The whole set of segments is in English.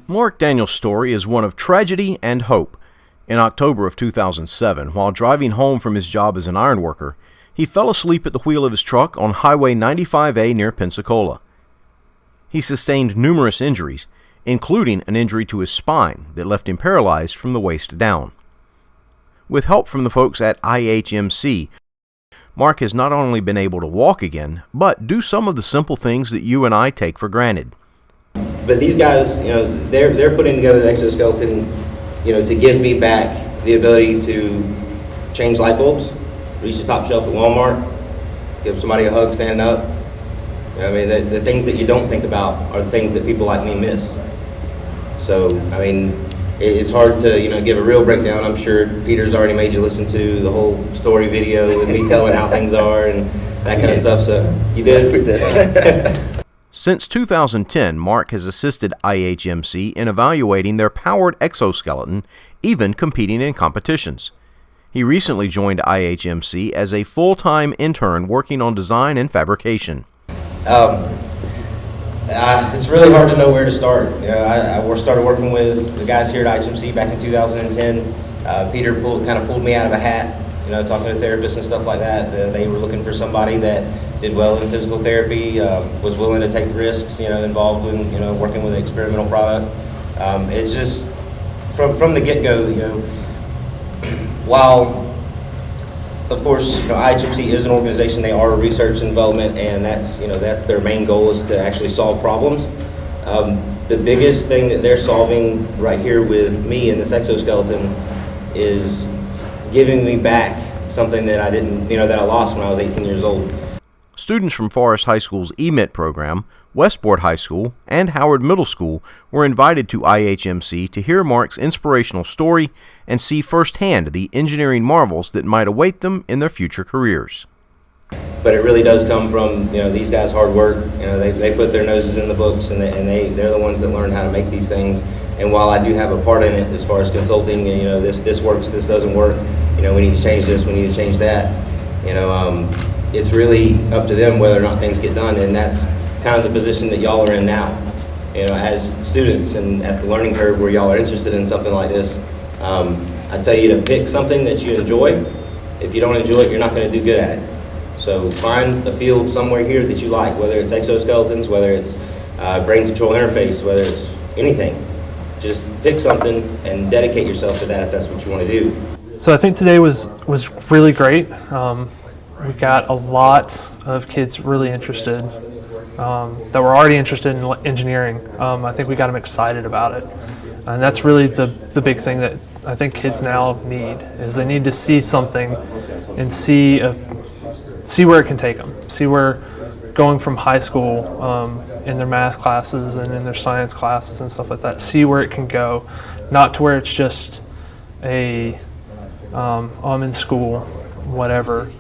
Mark Daniel's story is one of tragedy and hope. In October of 2007, while driving home from his job as an ironworker, he fell asleep at the wheel of his truck on Highway 95A near Pensacola. He sustained numerous injuries, including an injury to his spine that left him paralyzed from the waist down. With help from the folks at IHMC, Mark has not only been able to walk again, but do some of the simple things that you and I take for granted. But these guys, they're putting together the exoskeleton, to give me back the ability to change light bulbs, reach the top shelf at Walmart, give somebody a hug standing up. The things that you don't think about are the things that people like me miss. So, it's hard to, give a real breakdown. I'm sure Peter's already made you listen to the whole story video with me telling how things are and that kind of stuff. So, you did? Since 2010, Mark has assisted IHMC in evaluating their powered exoskeleton, even competing in competitions. He recently joined IHMC as a full-time intern working on design and fabrication. It's really hard to know where to start. I started working with the guys here at IHMC back in 2010. Peter kind of pulled me out of a hat, talking to therapists and stuff like that. They were looking for somebody that did well in physical therapy, was willing to take risks, involved in, working with an experimental product. It's just, from the get-go, while, of course, IHMC is an organization, they are research and development, and that's their main goal is to actually solve problems. The biggest thing that they're solving right here with me and this exoskeleton is giving me back something that I didn't, that I lost when I was 18 years old. Students from Forest High School's EMIT program, Westport High School, and Howard Middle School were invited to IHMC to hear Mark's inspirational story and see firsthand the engineering marvels that might await them in their future careers. But it really does come from these guys' hard work. They put their noses in the books, and they're the ones that learn how to make these things. And while I do have a part in it as far as consulting, this works, this doesn't work. We need to change this, we need to change that. It's really up to them whether or not things get done, and that's kind of the position that y'all are in now. As students and at the learning curve where y'all are interested in something like this, I tell you to pick something that you enjoy. If you don't enjoy it, you're not going to do good at it. So find a field somewhere here that you like, whether it's exoskeletons, whether it's brain control interface, whether it's anything. Just pick something and dedicate yourself to that if that's what you want to do. So I think today was really great. We got a lot of kids really interested that were already interested in engineering. I think we got them excited about it. And that's really the big thing that I think kids now need, is they need to see something and see where it can take them. See where going from high school in their math classes and in their science classes and stuff like that, see where it can go, not to where it's just I'm in school, whatever,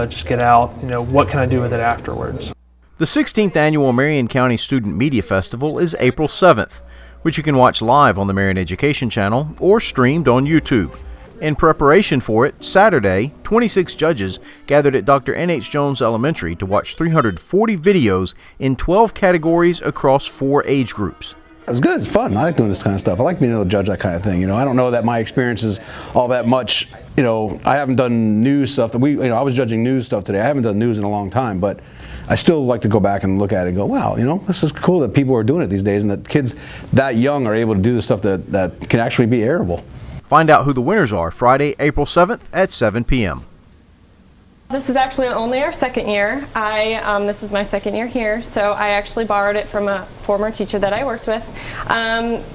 just get out, what can I do with it afterwards? The 16th Annual Marion County Student Media Festival is April 7th, which you can watch live on the Marion Education Channel or streamed on YouTube. In preparation for it, Saturday, 26 judges gathered at Dr. N.H. Jones Elementary to watch 340 videos in 12 categories across 4 age groups. It was good. It's fun. I like doing this kind of stuff. I like being able to judge that kind of thing. I don't know that my experience is all that much. I haven't done news stuff. I was judging news stuff today. I haven't done news in a long time, but I still like to go back and look at it and go, wow, this is cool that people are doing it these days, and that kids that young are able to do the stuff that can actually be airable. Find out who the winners are Friday, April 7th at 7 p.m. This is actually only our second year. This is my second year here, so I actually borrowed it from a former teacher that I worked with.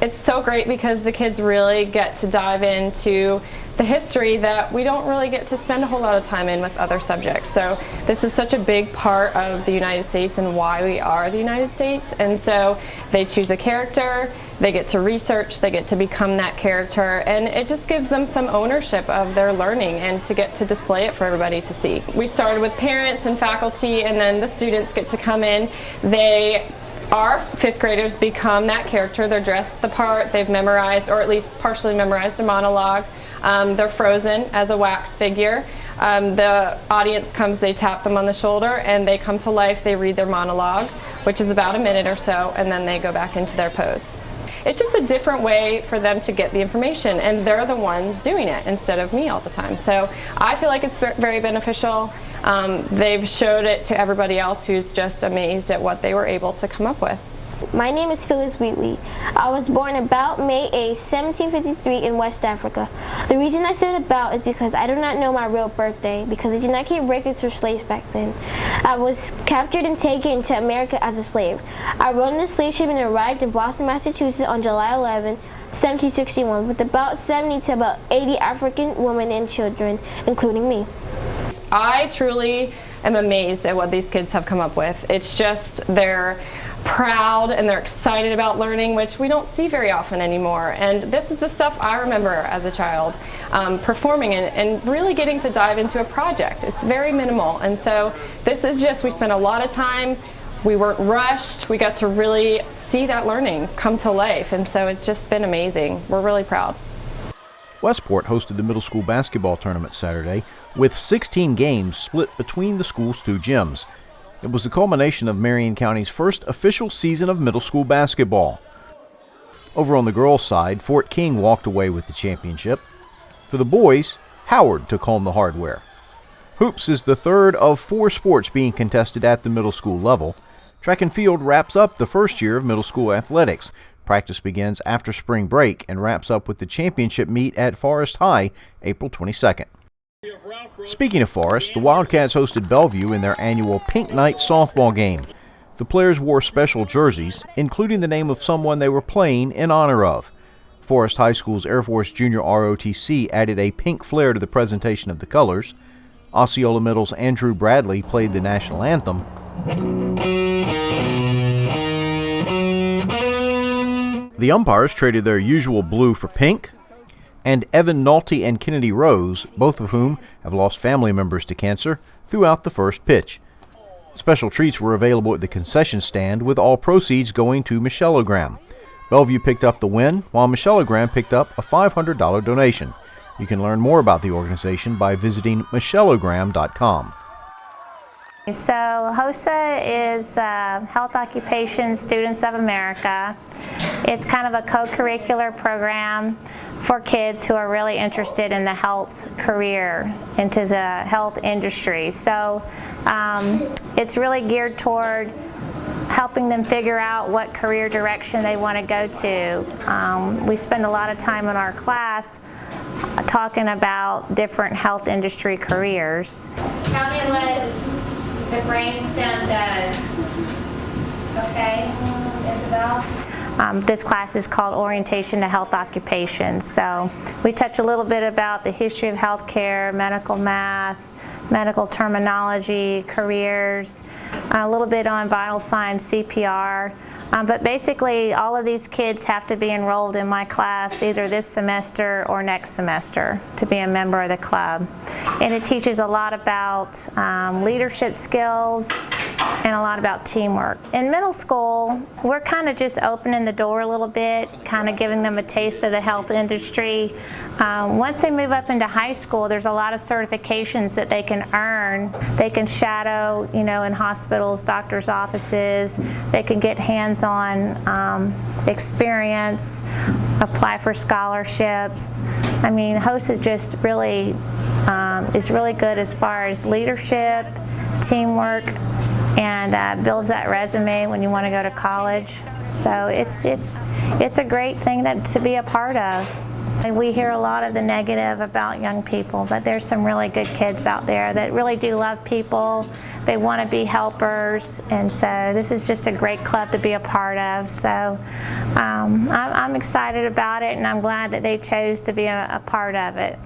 It's so great because the kids really get to dive into the history that we don't really get to spend a whole lot of time in with other subjects. So this is such a big part of the United States and why we are the United States. And so they choose a character, they get to research, they get to become that character, and it just gives them some ownership of their learning and to get to display it for everybody to see. We started with parents and faculty, and then the students get to come in. Our 5th graders become that character. They're dressed the part, they've memorized, or at least partially memorized, a monologue. They're frozen as a wax figure. The audience comes, they tap them on the shoulder, and they come to life. They read their monologue, which is about a minute or so, and then they go back into their pose. it's just a different way for them to get the information, and they're the ones doing it instead of me all the time. So I feel like it's very beneficial. They've showed it to everybody else who's just amazed at what they were able to come up with. My name is Phyllis Wheatley. I was born about May 8, 1753 in West Africa. The reason I said about is because I do not know my real birthday, because they did not keep records for slaves back then. I was captured and taken to America as a slave. I rode on a slave ship and arrived in Boston, Massachusetts on July 11, 1761, with about 70 to about 80 African women and children, including me. I truly am amazed at what these kids have come up with. It's just, they're proud and they're excited about learning, which we don't see very often anymore. And this is the stuff I remember as a child, performing and really getting to dive into a project. It's very minimal, and so this is just, we spent a lot of time, we weren't rushed, we got to really see that learning come to life, and so it's just been amazing. We're really proud. Westport hosted the middle school basketball tournament Saturday with 16 games split between the school's two gyms. It was the culmination of Marion County's first official season of middle school basketball. Over on the girls' side, Fort King walked away with the championship. For the boys, Howard took home the hardware. Hoops is the third of 4 sports being contested at the middle school level. Track and field wraps up the first year of middle school athletics. Practice begins after spring break and wraps up with the championship meet at Forest High, April 22nd. Speaking of Forest, the Wildcats hosted Bellevue in their annual Pink Night softball game. The players wore special jerseys, including the name of someone they were playing in honor of. Forest High School's Air Force Junior ROTC added a pink flair to the presentation of the colors. Osceola Middle's Andrew Bradley played the national anthem. The umpires traded their usual blue for pink, and Evan Nolte and Kennedy Rose, both of whom have lost family members to cancer, threw out the first pitch. Special treats were available at the concession stand, with all proceeds going to Michellogram. Bellevue picked up the win, while Michellogram picked up a $500 donation. You can learn more about the organization by visiting michellogram.com. So HOSA is Health Occupation Students of America. It's kind of a co-curricular program for kids who are really interested in the health career, into the health industry. So it's really geared toward helping them figure out what career direction they want to go to. We spend a lot of time in our class talking about different health industry careers. Tell me what the brainstem does. Okay, Isabel? This class is called Orientation to Health Occupations. So we touch a little bit about the history of healthcare, medical math, medical terminology, careers, a little bit on vital signs, CPR. But basically, all of these kids have to be enrolled in my class either this semester or next semester to be a member of the club. And it teaches a lot about leadership skills and a lot about teamwork. In middle school, we're kind of just opening the door a little bit, kind of giving them a taste of the health industry. Once they move up into high school, there's a lot of certifications that they can earn. They can shadow, in hospitals, doctors' offices. They can get hands-on experience, apply for scholarships. I mean, HOSA just really is really good as far as leadership, teamwork, and builds that resume when you want to go to college. So it's a great thing to be a part of. We hear a lot of the negative about young people, but there's some really good kids out there that really do love people. They want to be helpers, and so this is just a great club to be a part of. So I'm excited about it, and I'm glad that they chose to be a part of it.